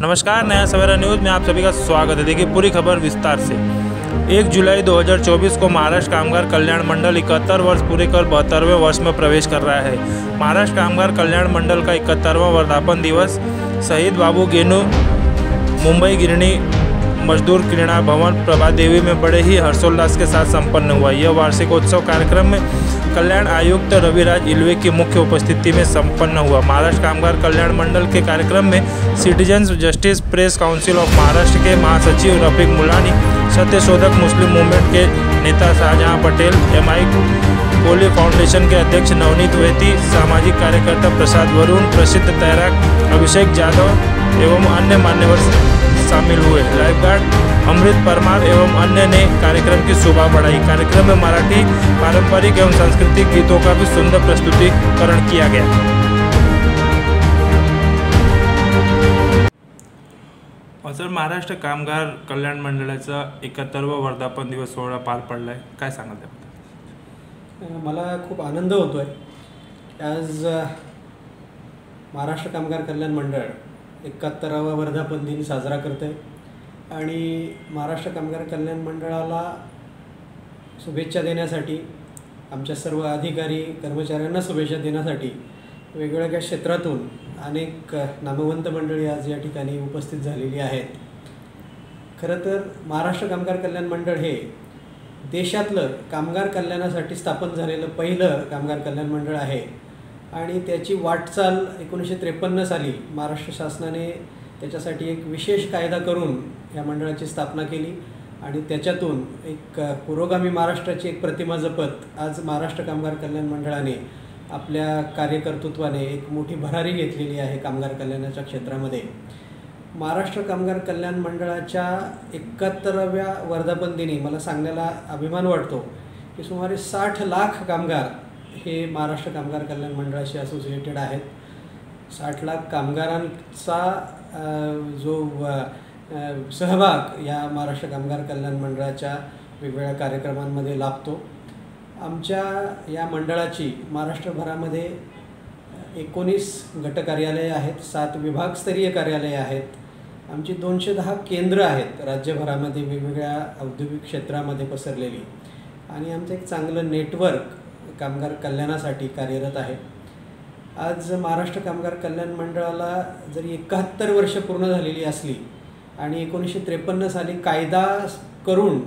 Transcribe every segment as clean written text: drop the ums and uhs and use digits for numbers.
नमस्कार, नया सवेरा न्यूज़ में आप सभी का स्वागत है। देखिए पूरी खबर विस्तार से। 1 जुलाई 2024 को महाराष्ट्र कामगार कल्याण मंडल 71 वर्ष पूरे कर 72वें वर्ष में प्रवेश कर रहा है। महाराष्ट्र कामगार कल्याण मंडल का 71वां वर्धापन दिवस शहीद बाबू गेनू मुंबई गिरणी मजदूर क्रीड़ा भवन प्रभात देवी में बड़े ही हर्षोल्लास के साथ संपन्न हुआ। यह वार्षिकोत्सव कार्यक्रम में कल्याण आयुक्त रविराज इल्वे की मुख्य उपस्थिति में संपन्न हुआ। महाराष्ट्र कामगार कल्याण मंडल के कार्यक्रम में citizens justice press council of Maharashtra के महासचिव रफीक मुलानी, सत्यशोधक मुस्लिम मूवमेंट के नेता शाहजहां पटेल, MI कोली फाउंडेशन के अध्यक्ष नवनीत वेती, सामाजिक कार्यकर्ता प्रसाद वरुण, प्रसिद्ध तैराक अभिषेक जाधव एवं अन्य मान्यवर शामिल हुए। लाइफगार्ड अमृत परमार एवं अन्य ने कार्यक्रम की शोभा बढ़ाई। कार्यक्रम में मराठी पारंपरिक एवं सांस्कृतिक गीतों का भी सुंदर प्रस्तुतिकरण किया गया। और सर, महाराष्ट्र कामगार कल्याण मंडळाचा 71वा वर्धापन दिवस सोहळा पार पडलाय, काय सांगाल त्याबद्दल? मला खूप आनंद होतोय आज महाराष्ट्र कामगार कल्याण मंडळ 71वा वर्धापन दिन साजरा करत आहे आणि महाराष्ट्र कामगार कल्याण मंडळाला शुभेच्छा देण्यासाठी, आमच्या सर्व अधिकारी कर्मचाऱ्यांना शुभेच्छा देण्यासाठी वेगवेगळ्या क्षेत्रातून अनेक नामवंत मंडळी आज या ठिकाणी उपस्थित झालेली आहेत। खरं तर महाराष्ट्र कामगार कल्याण मंडळ हे देशातलं कामगार कल्याणासाठी स्थापन झालेलं पहिलं कामगार कल्याण मंडळ आहे आणि त्याची वाटचाल 1953 साली महाराष्ट्र शासनाने त्याच्यासाठी एक विशेष कायदा करून या मंडळाची स्थापना केली आणि त्याच्यातून एक पुरोगामी महाराष्ट्राची एक प्रतिमा जपत आज महाराष्ट्र कामगार कल्याण मंडळाने आपल्या कार्यकर्तृत्वाने एक मोठी भरारी घेतलेली आहे कामगार कल्याणाच्या क्षेत्रामध्ये। महाराष्ट्र कामगार कल्याण मंडळाच्या 71व्या वर्धापन दिनी मला सांगण्याला अभिमान वाटतो की सुमारे 60 लाख कामगार हे महाराष्ट्र कामगार कल्याण मंडळाशी असोसिएटेड आहेत। 60 लाख कामगारांचा जो सहभाग या महाराष्ट्र कामगार कल्याण मंडळाच्या वेगवेगळ्या कार्यक्रमांमध्ये लाभतो। आमच्या या मंडळाची महाराष्ट्रभरामध्ये 19 गट कार्यालये आहेत, 7 विभागस्तरीय कार्यालये आहेत, आमची 210 केंद्र आहेत राज्यभरामध्ये वेगवेगळ्या औद्योगिक क्षेत्रामध्ये पसरलेली आणि आमचं एक चांगलं नेटवर्क कामगार कल्याणासाठी कार्यरत आहे। आज महाराष्ट्र कामगार कल्याण मंडळाला जरी 71 वर्ष पूर्ण झालेली असली आणि 1953 साली कायदा करून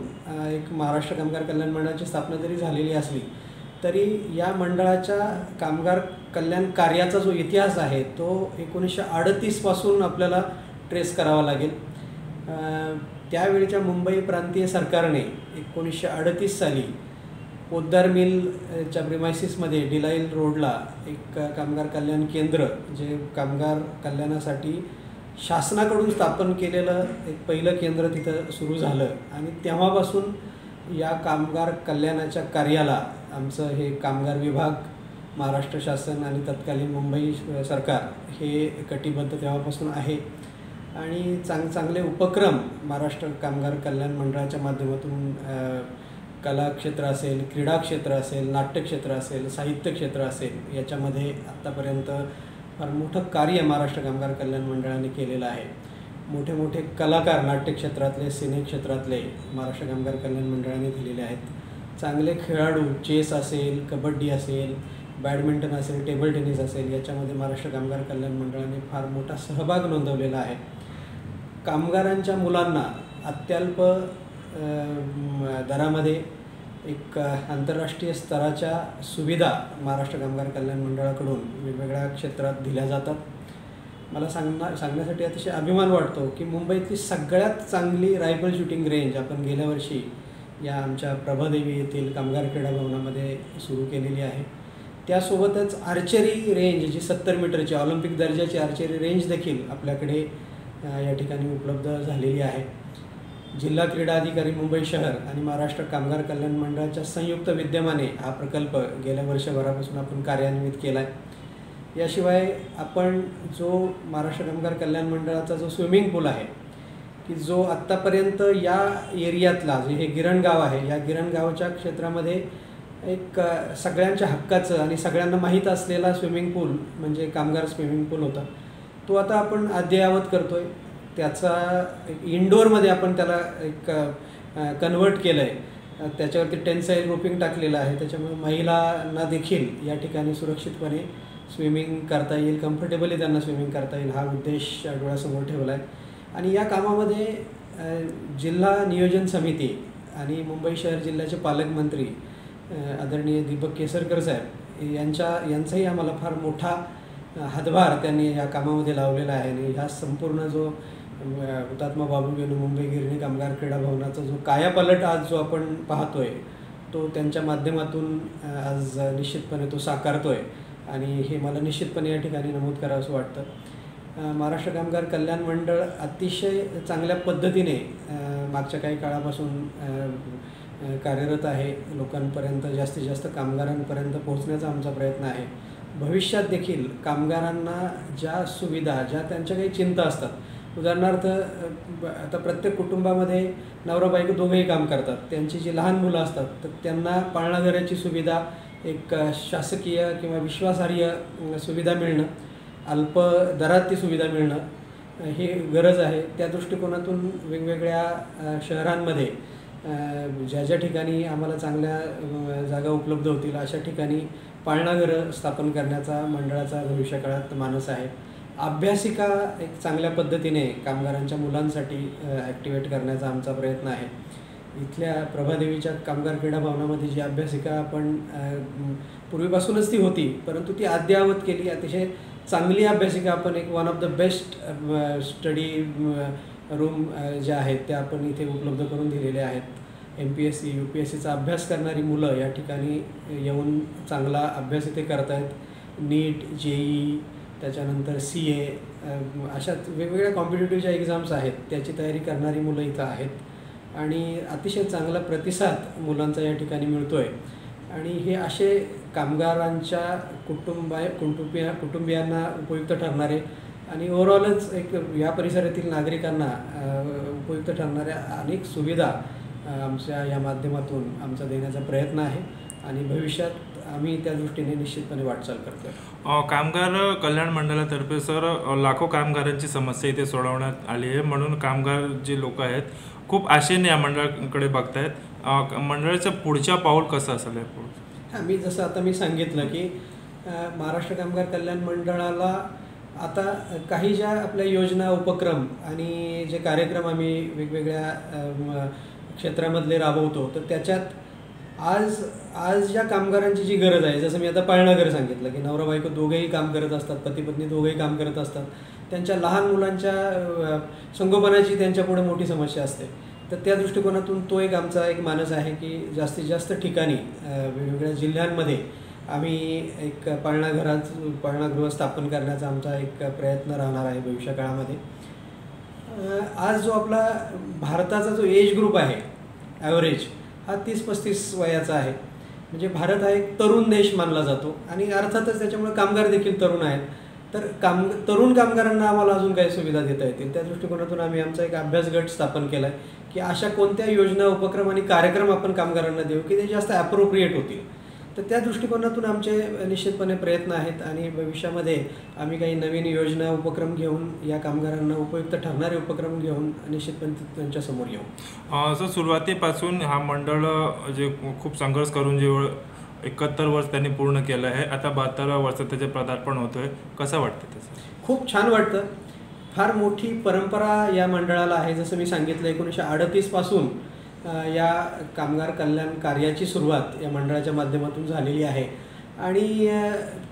एक महाराष्ट्र कामगार कल्याण मंडळाची स्थापना जरी झालेली असली तरी या मंडळाच्या कामगार कल्याण कार्याचा जो इतिहास आहे तो 1938 पासून आपल्याला ट्रेस करावा लागेल। त्यावेळीच्या मुंबई प्रांतीय सरकारने 1938 साली पोद्दार मिलच्या प्रिमायसिसमध्ये डिलाईल रोडला एक कामगार कल्याण केंद्र जे कामगार कल्याणासाठी शासनाकडून स्थापन केलेलं एक पहिलं केंद्र तिथं सुरू झालं आणि तेव्हापासून या कामगार कल्याणाच्या कार्याला आमचं हे कामगार विभाग, महाराष्ट्र शासन आणि तत्कालीन मुंबई सरकार हे कटिबद्ध तेव्हापासून आहे आणि चांगले उपक्रम महाराष्ट्र कामगार कल्याण मंडळाच्या माध्यमातून कला क्षेत्र असेल, क्रीडा क्षेत्र असेल, नाट्य क्षेत्र असेल, साहित्य क्षेत्र असेल, याच्यामध्ये आत्तापर्यंत फार मोठं कार्य महाराष्ट्र कामगार कल्याण मंडळाने केलेलं आहे। मोठे मोठे कलाकार नाट्य क्षेत्रातले, सिने क्षेत्रातले महाराष्ट्र कामगार कल्याण मंडळाने दिलेले आहेत। चांगले खेळाडू, चेस असेल, कबड्डी असेल, बॅडमिंटन असेल, टेबल टेनिस असेल, याच्यामध्ये महाराष्ट्र कामगार कल्याण मंडळाने फार मोठा सहभाग नोंदवलेला आहे। कामगारांच्या मुलांना अत्यल्प दरामध्ये एक आंतरराष्ट्रीय स्तराच्या सुविधा महाराष्ट्र कामगार कल्याण मंडळाकडून वेगवेगळ्या क्षेत्रात दिल्या जातात। मला सांगण्यासाठी अतिशय अभिमान वाटतो की मुंबईतली सगळ्यात चांगली रायफल शूटिंग रेंज आपण गेल्या वर्षी या आमच्या प्रभादेवी येथील कामगार क्रीडा भवनामध्ये सुरू केलेली आहे। त्यासोबतच आर्चरी रेंज जी 70 मीटरची ऑलिम्पिक दर्जाची आर्चरी रेंज देखील आपल्याकडे या ठिकाणी उपलब्ध झालेली आहे। जिल्हा क्रीडा अधिकारी मुंबई शहर आणि महाराष्ट्र कामगार कल्याण मंडळाच्या संयुक्त विद्यमाने हा प्रकल्प गेल्या वर्षभरापासून आपण कार्यान्वित केला आहे। याशिवाय आपण जो महाराष्ट्र कामगार कल्याण मंडळाचा जो स्विमिंग पूल आहे की जो आत्तापर्यंत या एरियातला जे हे गिरण गाव आहे, या गिरण गावाच्या क्षेत्रामध्ये एक सगळ्यांच्या हक्काचं आणि सगळ्यांना माहीत असलेला स्विमिंग पूल म्हणजे कामगार स्विमिंग पूल होता। तो आता आपण अद्ययावत करतोय। त्याचा इंडोअरमध्ये आपण त्याला एक कन्वर्ट केलं आहे. त्याच्यावरती टेन्साईल रूफिंग टाकलेलं आहे, त्याच्यामुळे महिलांना देखील या ठिकाणी सुरक्षितपणे स्विमिंग करता येईल, कम्फर्टेबली त्यांना स्विमिंग करता येईल, हा उद्देश डोळ्यासमोर ठेवला आहे. आणि या कामामध्ये जिल्हा नियोजन समिती आणि मुंबई शहर जिल्ह्याचे पालकमंत्री आदरणीय दीपक केसरकर साहेब यांचाही आम्हाला फार मोठा हातभार त्यांनी या कामामध्ये लावलेला आहे. आणि ह्या संपूर्ण जो हुतात्मा बाबू गेनू मुंबई गिरणी कामगार क्रीडा भवनाचा जो कायापालट आज जो आपण पाहतोय तो त्यांच्या माध्यमातून आज निश्चितपणे तो साकारतोय. आणि हे मला निश्चितपणे या ठिकाणी नमूद करावं असं वाटतं. महाराष्ट्र कामगार कल्याण मंडळ अतिशय चांगल्या पद्धतीने मागच्या काही काळापासून कार्यरत आहे. लोकांपर्यंत जास्तीत जास्त कामगारांपर्यंत पोहोचण्याचा आमचा प्रयत्न आहे. भविष्यात देखील कामगारांना ज्या सुविधा, ज्या त्यांच्या काही चिंता असतात, उदाहरणार्थ आता प्रत्येक कुटुंबामध्ये नवरा बायको दोघंही काम करतात, त्यांची जी लहान मुलं असतात तर त्यांना पाळणाघराची सुविधा, एक शासकीय किंवा विश्वासार्ह सुविधा मिळणं, अल्प दरात ती सुविधा मिळणं ही गरज आहे. त्या दृष्टिकोनातून वेगवेगळ्या शहरांमध्ये ज्या ठिकाणी आम्हाला चांगल्या जागा उपलब्ध होतील अशा ठिकाणी पाळणाघरं स्थापन करण्याचा मंडळाचा भविष्यकाळात मानस आहे. अभ्यासिका एक चांगल्या पद्धतीने कामगारांच्या मुलांसाठी ॲक्टिवेट करण्याचा आमचा प्रयत्न आहे. इथल्या प्रभादेवीच्या कामगार क्रीडा भवनामध्ये जी अभ्यासिका आपण पूर्वीपासूनच ती होती, परंतु ती अद्ययावत केली. अतिशय चांगली अभ्यासिका आपण एक one of the best study room ज्या आहेत त्या आपण इथे उपलब्ध करून दिलेल्या आहेत. MPSC UPSCचा अभ्यास करणारी मुलं या ठिकाणी येऊन चांगला अभ्यास इथे करत आहेत. नीट, JEE, त्याच्यानंतर CA अशा वेगवेगळ्या कॉम्पिटिटिव्ह ज्या एक्झाम्स आहेत त्याची तयारी करणारी मुलं इथं आहेत. आणि अतिशय चांगला प्रतिसाद मुलांचा या ठिकाणी मिळतो आहे. आणि हे असे कामगारांच्या कुटुंबियांना उपयुक्त ठरणारे आणि ओव्हरऑलच एक या परिसरातील नागरिकांना उपयुक्त ठरणाऱ्या अनेक सुविधा आमच्या या माध्यमातून आमचा देण्याचा प्रयत्न आहे. आणि भविष्यात आम्ही त्या दृष्टीने निश्चितपणे वाटचाल करतो. कामगार कल्याण मंडळातर्फे सर लाखो कामगारांची समस्या इथे सोडवण्यात आली आहे, म्हणून कामगार जे लोक आहेत खूप आशेने या मंडळाकडे बघतायत. मंडळाचं पुढच्या पाऊल कसं असेल? मी जसं आता मी सांगितलं की महाराष्ट्र कामगार कल्याण मंडळाला आता काही ज्या आपल्या योजना, उपक्रम आणि जे कार्यक्रम आम्ही वेगवेगळ्या क्षेत्रामधले राबवतो तर त्याच्यात आज ज्या कामगारांची जी गरज आहे, जसं मी आता पाळणाघर सांगितलं की नवरा बायको दोघेही काम करत असतात, पती पत्नी दोघेही काम करत असतात, त्यांच्या लहान मुलांच्या संगोपनाची त्यांच्यापुढे मोठी समस्या असते. तर त्या दृष्टिकोनातून तो एक आमचा एक मानस आहे की जास्तीत जास्त ठिकाणी वेगवेगळ्या जिल्ह्यांमध्ये आम्ही एक पाळणागृह स्थापन करण्याचा आमचा एक प्रयत्न राहणार आहे भविष्य काळामध्ये. आज जो आपला भारताचा जो एज ग्रुप आहे ॲव्हरेज हा 30-35 वयाचा आहे. म्हणजे भारत हा एक तरुण देश मानला जातो आणि अर्थातच त्याच्यामुळे कामगार देखील तरुण आहेत. तर तरुण कामगारांना आम्हाला अजून काही सुविधा देता येतील त्या दृष्टिकोनातून आम्ही आमचा एक अभ्यास गट स्थापन केला आहे की अशा कोणत्या योजना, उपक्रम आणि कार्यक्रम आपण कामगारांना देऊ की ते जास्त ॲप्रोप्रिएट होतील. तर त्या दृष्टिकोनातून आमचे निश्चितपणे प्रयत्न आहेत आणि भविष्यामध्ये आम्ही काही नवीन योजना, उपक्रम घेऊन या कामगारांना उपयुक्त ठरणारे उपक्रम घेऊन निश्चितपणे त्यांच्यासमोर येऊ. सर सुरुवातीपासून हा मंडळ जे खूप संघर्ष करून जे 71 वर्ष त्यांनी पूर्ण केलं आहे, आता 72व्या वर्षात त्याचे पदार्पण होतं आहे, कसं वाटतं त्याचं? खूप छान वाटतं. फार मोठी परंपरा या मंडळाला आहे. जसं मी सांगितलं 1938 पासून या कामगार कल्याण कार्याची सुरुवात या मंडळाच्या माध्यमातून झालेली आहे आणि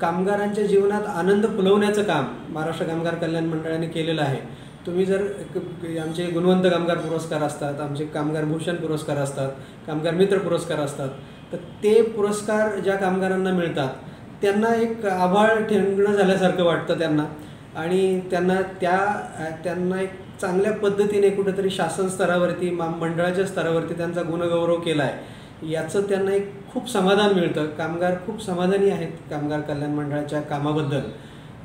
कामगारांच्या जीवनात आनंद फुलवण्याचं काम महाराष्ट्र कामगार कल्याण मंडळाने केलेलं आहे. तुम्ही जर आमचे गुणवंत कामगार पुरस्कार असतात, आमचे कामगार भूषण पुरस्कार असतात, कामगार मित्र पुरस्कार असतात, तर ते पुरस्कार ज्या कामगारांना मिळतात त्यांना एक आभाळ ठेंगणं झाल्यासारखं वाटतं त्यांना आणि त्यांना एक चांगल्या पद्धतीने कुठेतरी शासन स्तरावरती, मंडळाच्या स्तरावरती त्यांचा गुणगौरव केला आहे याचं त्यांना एक खूप समाधान मिळतं. कामगार खूप समाधानी आहेत कामगार कल्याण मंडळाच्या कामाबद्दल.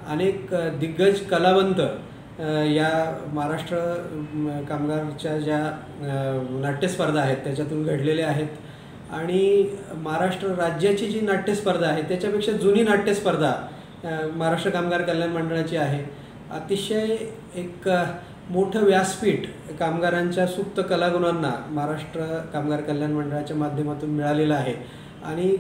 अनेक दिग्गज कलावंत या महाराष्ट्र कामगारच्या ज्या नाट्यस्पर्धा आहेत त्याच्यातून घडलेले आहेत आणि महाराष्ट्र राज्याची जी नाट्यस्पर्धा आहे त्याच्यापेक्षा जुनी नाट्यस्पर्धा महाराष्ट्र कामगार कल्याण मंडळाची आहे. अतिशय एक मोठं व्यासपीठ कामगारांच्या सुप्त कलागुणांना महाराष्ट्र कामगार कल्याण मंडळाच्या माध्यमातून मिळालेलं आहे. आणि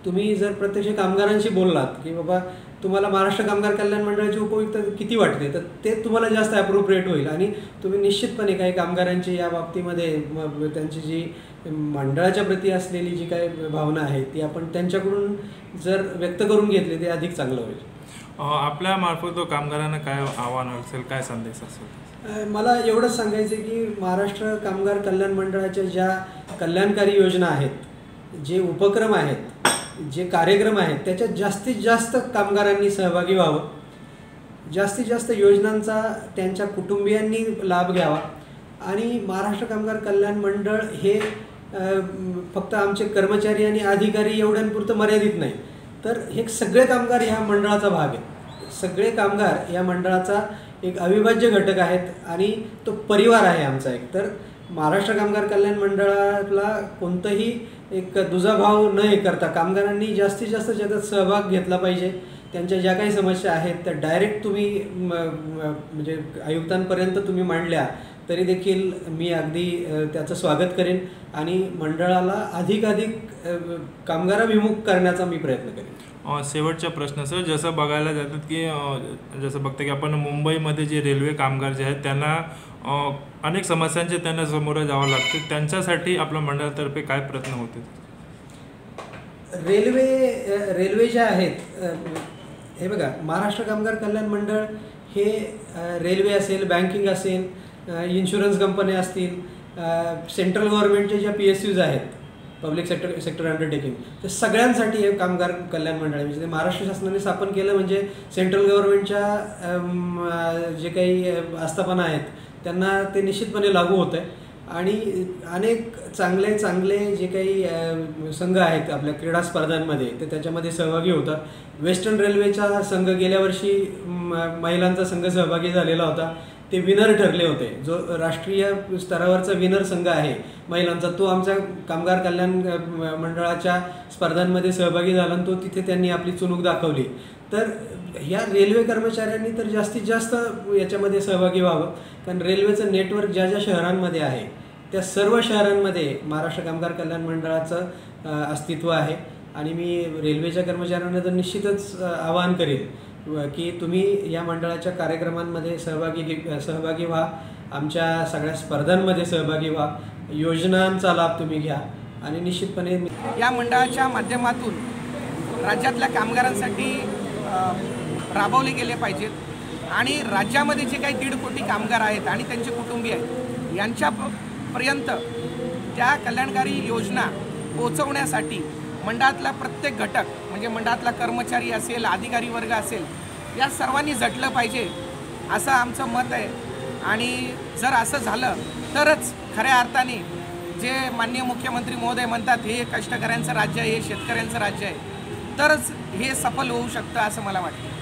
तुम्ही जर प्रत्यक्ष कामगारांशी बोललात की बाबा तुम्हाला महाराष्ट्र कामगार कल्याण मंडळाची उपयुक्तता किती वाटते, तर ते तुम्हाला जास्त ॲप्रोप्रिएट होईल. आणि तुम्ही निश्चितपणे काही कामगारांची या बाबतीमध्ये त्यांची जी मंडळाच्या प्रती असलेली जी काही भावना आहे ती आपण त्यांच्याकडून जर व्यक्त करून घेतली ते अधिक चांगलं होईल. आपल्या मार्फत कामगारांना काय आव्हान असेल, काय संदेश असेल? मला एवढंच सांगायचं आहे की महाराष्ट्र कामगार कल्याण मंडळाच्या ज्या कल्याणकारी योजना आहेत, जे उपक्रम आहेत, जे कार्यक्रम आहेत, त्याच्यात जास्तीत जास्त कामगारांनी सहभागी व्हावं. जास्तीत जास्त योजनांचा त्यांच्या कुटुंबियांनी लाभ घ्यावा. आणि महाराष्ट्र कामगार कल्याण मंडळ हे फक्त आमचे कर्मचारी आणि अधिकारी एवढ्यांपुरतं मर्यादित नाही, तर हे सगळे कामगार ह्या मंडळाचा भाग आहेत. सगळे कामगार या मंडळाचा एक अविभाज्य घटक आहेत आणि तो परिवार आहे आमचा एक. तर महाराष्ट्र कामगार कल्याण मंडळाला कोणतंही एक दुजाभाव न हे करता कामगारांनी जास्तीत जास्त त्याच्यात सहभाग घेतला पाहिजे. त्यांच्या ज्या काही समस्या आहेत त्या डायरेक्ट तुम्ही म्हणजे आयुक्तांपर्यंत तुम्ही मांडल्या तरी देखील मी अगदी त्याचं स्वागत करेन आणि मंडळाला अधिकाधिक कामगाराभिमुख करण्याचा मी प्रयत्न करेन. शेवटचा प्रश्न सर, जसं बघायला जातात की जसं बघतो की आपण मुंबईमध्ये जे रेल्वे कामगार जे आहेत त्यांना अनेक समस्यांचे त्यांना सामोरं जावं लागते, त्यांच्यासाठी आपल्या मंडळातर्फे काय प्रयत्न होते? रेल्वे ज्या आहेत, हे बघा, महाराष्ट्र कामगार कल्याण मंडळ हे रेल्वे असेल, बँकिंग असेल, इन्शुरन्स कंपन्या असतील, सेंट्रल गव्हर्नमेंटचे ज्या PSUs आहेत, पब्लिक सेक्टर अंडरटेकिंग, तर सगळ्यांसाठी हे कामगार कल्याण मंडळ आहे. म्हणजे महाराष्ट्र शासनाने स्थापन केलं म्हणजे सेंट्रल गव्हर्नमेंटच्या जे काही आस्थापना आहेत त्यांना ते निश्चितपणे लागू होतं आहे. आणि अनेक चांगले जे काही संघ आहेत आपल्या क्रीडा स्पर्धांमध्ये ते त्याच्यामध्ये सहभागी होतात. वेस्टर्न रेल्वेचा संघ गेल्या वर्षी महिलांचा संघ सहभागी झालेला होता, ते विनर ठरले होते. जो राष्ट्रीय स्तरावरचा विनर संघ आहे महिलांचा तो आमच्या कामगार कल्याण मंडळाच्या स्पर्धांमध्ये सहभागी झाला आणि तो तिथे त्यांनी आपली चुणूक दाखवली. तर ह्या रेल्वे कर्मचाऱ्यांनी तर जास्तीत जास्त याच्यामध्ये सहभागी व्हावं, कारण रेल्वेचं नेटवर्क ज्या ज्या शहरांमध्ये आहे त्या सर्व शहरांमध्ये महाराष्ट्र कामगार कल्याण मंडळाचं अस्तित्व आहे. आणि मी रेल्वेच्या कर्मचाऱ्यांना तर निश्चितच आवाहन करेन की तुम्ही या मंडळाच्या कार्यक्रमांमध्ये सहभागी व्हा, आमच्या सगळ्या स्पर्धांमध्ये सहभागी व्हा, योजनांचा लाभ तुम्ही घ्या. आणि निश्चितपणे या मंडळाच्या माध्यमातून राज्यातल्या कामगारांसाठी राबवले गेले पाहिजेत. आणि राज्यामध्ये जे काही 1.5 कोटी कामगार आहेत आणि त्यांचे कुटुंबीय आहेत यांच्यापर्यंत त्या कल्याणकारी योजना पोहोचवण्यासाठी मंडळातला प्रत्येक घटक म्हणजे मंडळातला कर्मचारी असेल, अधिकारी वर्ग असेल, या सर्वांनी झटलं पाहिजे असं आमचं मत आहे. आणि जर असं झालं तरच खऱ्या अर्थाने जे माननीय मुख्यमंत्री महोदय म्हणतात हे कष्टकऱ्यांचं राज्य आहे, हे शेतकऱ्यांचं राज्य आहे, तरच हे सफल होऊ शकतं असं मला वाटतं.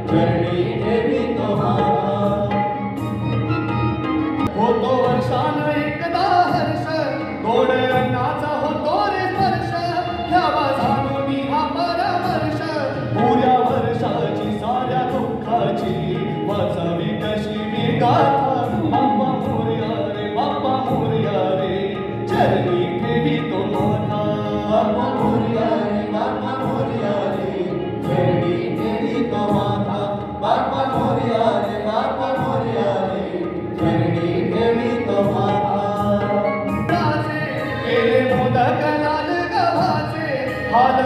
चरणी उदक लाल गव्हाचे हाल